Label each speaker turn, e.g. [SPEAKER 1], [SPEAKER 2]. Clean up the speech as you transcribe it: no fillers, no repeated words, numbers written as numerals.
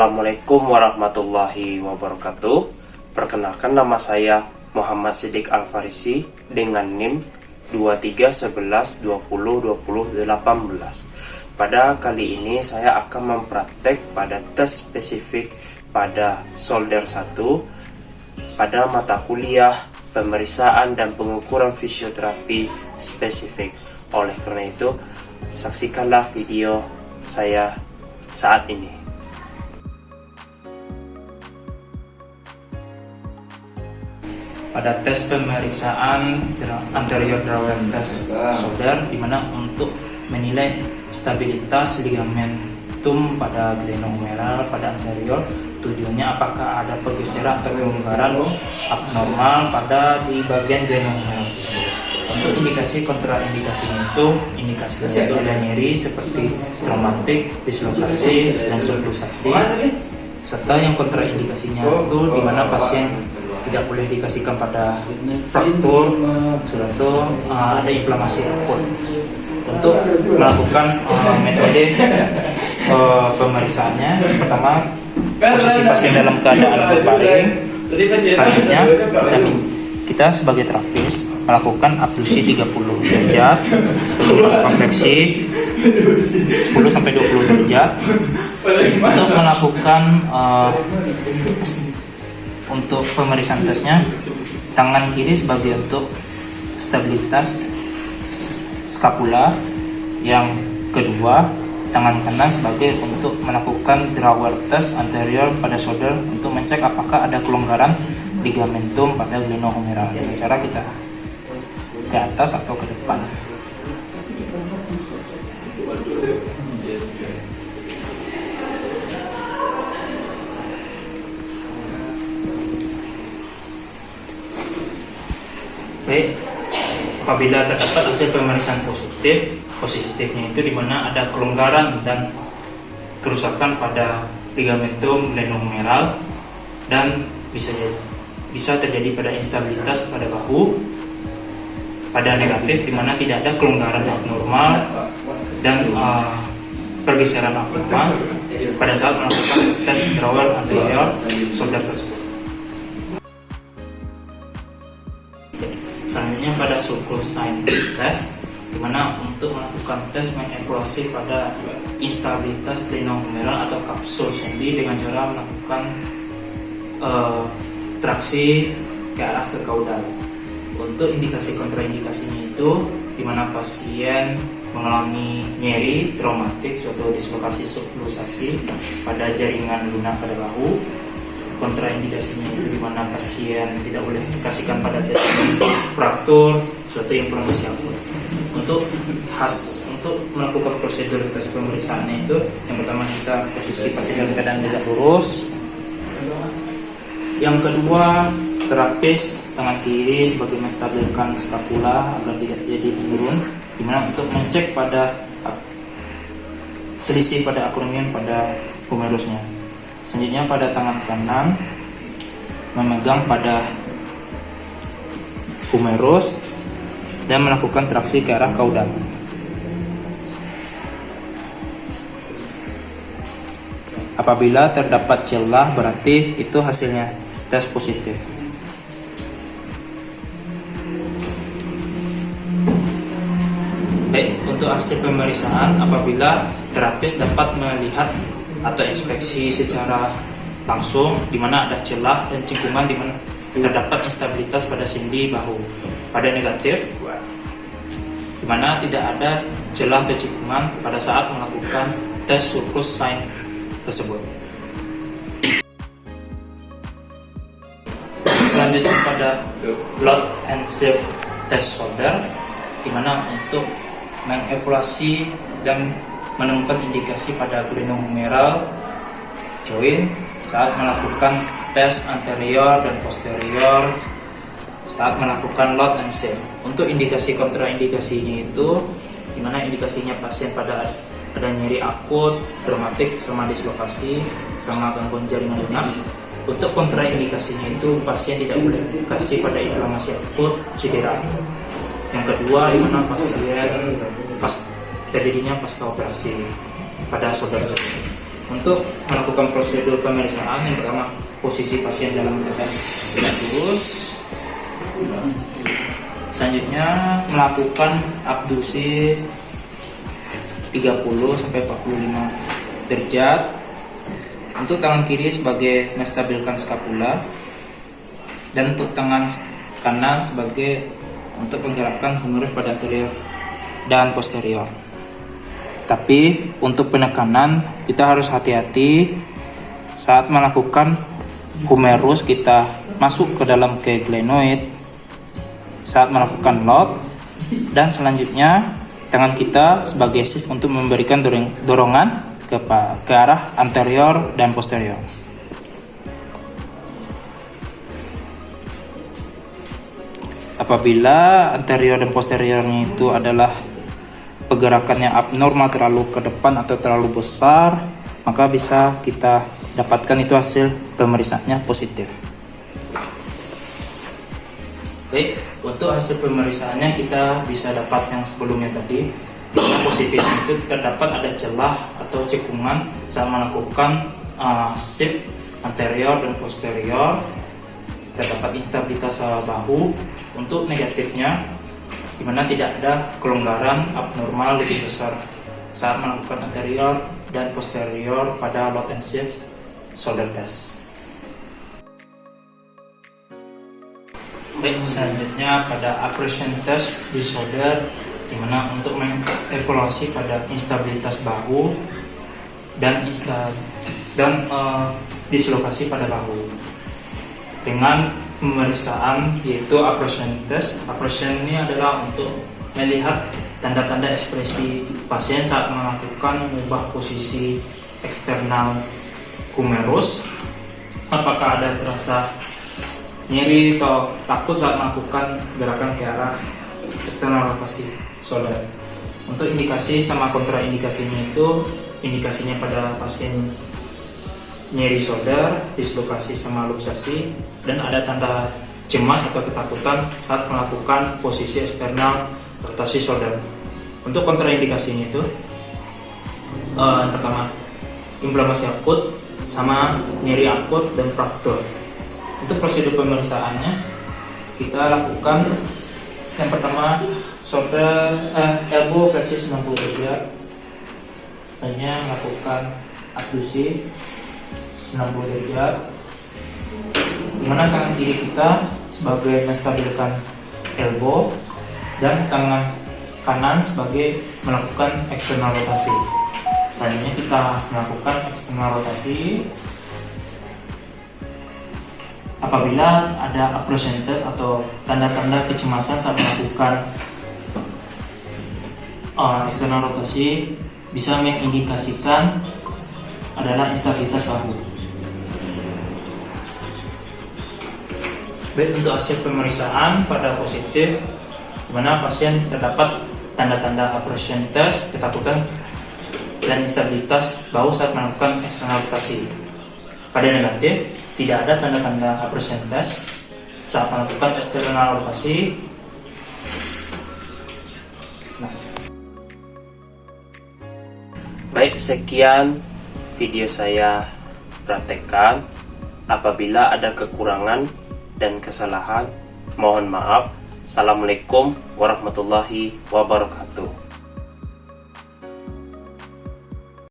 [SPEAKER 1] Assalamualaikum warahmatullahi wabarakatuh. Perkenalkan, nama saya Muhammad Siddiq Al-Farisi dengan NIM 2311202018. Pada kali ini saya akan mempraktek pada tes spesifik pada solder 1 pada mata kuliah pemeriksaan dan pengukuran fisioterapi spesifik. Oleh karena itu, saksikanlah video saya saat ini. Pada tes pemeriksaan anterior drawer test solder, di mana untuk menilai stabilitas ligamentum pada glenohumeral pada anterior, tujuannya apakah ada pergeseran atau kelonggaran abnormal pada di bagian glenohumeral tersebut. Untuk indikasi kontraindikasinya itu, indikasinya itu ada nyeri seperti traumatik, dislokasi, dan sublusasi, serta yang kontraindikasinya itu di mana pasien tidak boleh dikasihkan pada fraktur, sudah itu ada inflamasi akut. Untuk melakukan metode pemeriksaannya, pertama posisi pasien dalam keadaan berbaring. Selanjutnya kita sebagai terapis melakukan abduksi 30 derajat, melakukan fleksi 10-20 derajat. Untuk melakukan untuk pemeriksaan tesnya, tangan kiri sebagai untuk stabilitas skapula, yang kedua tangan kanan sebagai untuk melakukan drawer test anterior pada shoulder untuk mencek apakah ada kelonggaran ligamentum pada glenohumeral. Dengan cara kita ke atas atau ke depan. Baik, apabila terdapat hasil pemeriksaan positifnya itu di mana ada kelonggaran dan kerusakan pada ligamentum glenohumeral, dan bisa terjadi pada instabilitas pada bahu. Pada negatif di mana tidak ada kelonggaran abnormal dan pergeseran abnormal pada saat melakukan tes drawer anterior shoulder tersebut. Selanjutnya pada sulcus sign test, di mana untuk melakukan tes mengevaluasi pada instabilitas glenohumeral atau kapsul sendi dengan cara melakukan traksi ke arah ke kaudal. Untuk indikasi kontraindikasinya itu di mana pasien mengalami nyeri, traumatik, suatu dislokasi sublusasi pada jaringan lunak pada bahu. Kontraindikasinya itu di mana pasien tidak boleh dikasihkan pada fraktur, suatu inflamasi akut. Untuk melakukan prosedur tes pemeriksaannya itu, yang pertama kita posisi pasien dalam keadaan tegak lurus. Yang kedua, terapis tangan kiri sebagai menstabilkan skapula agar tidak terjadi turun, di mana untuk mencek pada selisih pada acromion pada humerusnya. Selanjutnya pada tangan kanan memegang pada humerus dan melakukan traksi ke arah kaudal. Apabila terdapat celah, berarti itu hasilnya tes positif. Baik, untuk hasil pemeriksaan, apabila terapis dapat melihat atau inspeksi secara langsung di mana ada celah dan cekungan di mana terdapat instabilitas pada sendi bahu. Pada negatif, di mana tidak ada celah atau cekungan pada saat melakukan tes sulcus sign tersebut. Selanjutnya pada load and shift test shoulder, di mana untuk mengevaluasi dan menemukan indikasi pada glenohumeral joint saat melakukan tes anterior dan posterior saat melakukan load and shift. Untuk indikasi kontraindikasinya itu di mana indikasinya pasien pada ada nyeri akut, traumatik sama dislokasi sama gangguan jaringan lunak. Untuk kontraindikasinya itu pasien tidak boleh dikasih pada inflamasi akut, cedera. Yang kedua, di mana pasien terjadinya pasca operasi pada shoulder tersebut. Untuk melakukan prosedur pemeriksaan, yang pertama posisi pasien dalam keadaan tegak lurus. Selanjutnya melakukan abduksi 30 sampai 45 derajat. Untuk tangan kiri sebagai menstabilkan skapula, dan untuk tangan kanan sebagai untuk menggerakkan humerus pada anterior dan posterior. Tapi untuk penekanan kita harus hati-hati saat melakukan humerus, kita masuk ke dalam ke glenoid saat melakukan lock, dan selanjutnya tangan kita sebagai shift untuk memberikan dorongan ke arah anterior dan posterior. Apabila anterior dan posteriornya itu adalah pergerakannya abnormal, terlalu ke depan atau terlalu besar, maka bisa kita dapatkan itu hasil pemeriksaannya positif. Baik, untuk hasil pemeriksaannya kita bisa dapat yang sebelumnya tadi, yang positifnya itu terdapat ada celah atau cekungan saat melakukan shift anterior dan posterior, terdapat instabilitas bahu. Untuk negatifnya, di mana tidak ada kelonggaran abnormal lebih besar saat melakukan anterior dan posterior pada lock and shift shoulder test. Baik, selanjutnya pada appraisal test di shoulder, di mana untuk mengevaluasi pada instabilitas bahu dan dislokasi pada bahu dengan pemeriksaan yaitu appraisal test. Appraisal ini adalah untuk melihat tanda-tanda ekspresi pasien saat melakukan mengubah posisi eksternal humerus, apakah ada terasa nyeri atau takut saat melakukan gerakan ke arah eksternal rotasi shoulder. Untuk indikasi sama kontraindikasinya itu, indikasinya pada pasien nyeri shoulder, dislokasi sama luxasi, dan ada tanda cemas atau ketakutan saat melakukan posisi eksternal rotasi shoulder. Untuk kontraindikasinya itu, yang pertama inflamasi akut sama nyeri akut dan fraktur. Untuk prosedur pemeriksaannya kita lakukan yang pertama shoulder elbow fleksi 90 derajat. Saya melakukan abduksi 90 derajat, dimana tangan kiri kita sebagai menstabilkan elbow dan tangan kanan sebagai melakukan eksternal rotasi. Selanjutnya kita melakukan eksternal rotasi. Apabila ada appraisal test atau tanda-tanda kecemasan saat melakukan eksternal rotasi, bisa mengindikasikan adalah instabilitas bahu. Baik, untuk hasil pemeriksaan pada positif, di mana pasien terdapat tanda-tanda appraisal test, ketakutan dan instabilitas bahu saat melakukan eksternal rotasi. Pada negatif, tidak ada tanda-tanda appraisal test saat melakukan eksternal rotasi.
[SPEAKER 2] Baik, sekian video saya praktekkan. Apabila ada kekurangan dan kesalahan, mohon maaf. Assalamualaikum warahmatullahi wabarakatuh.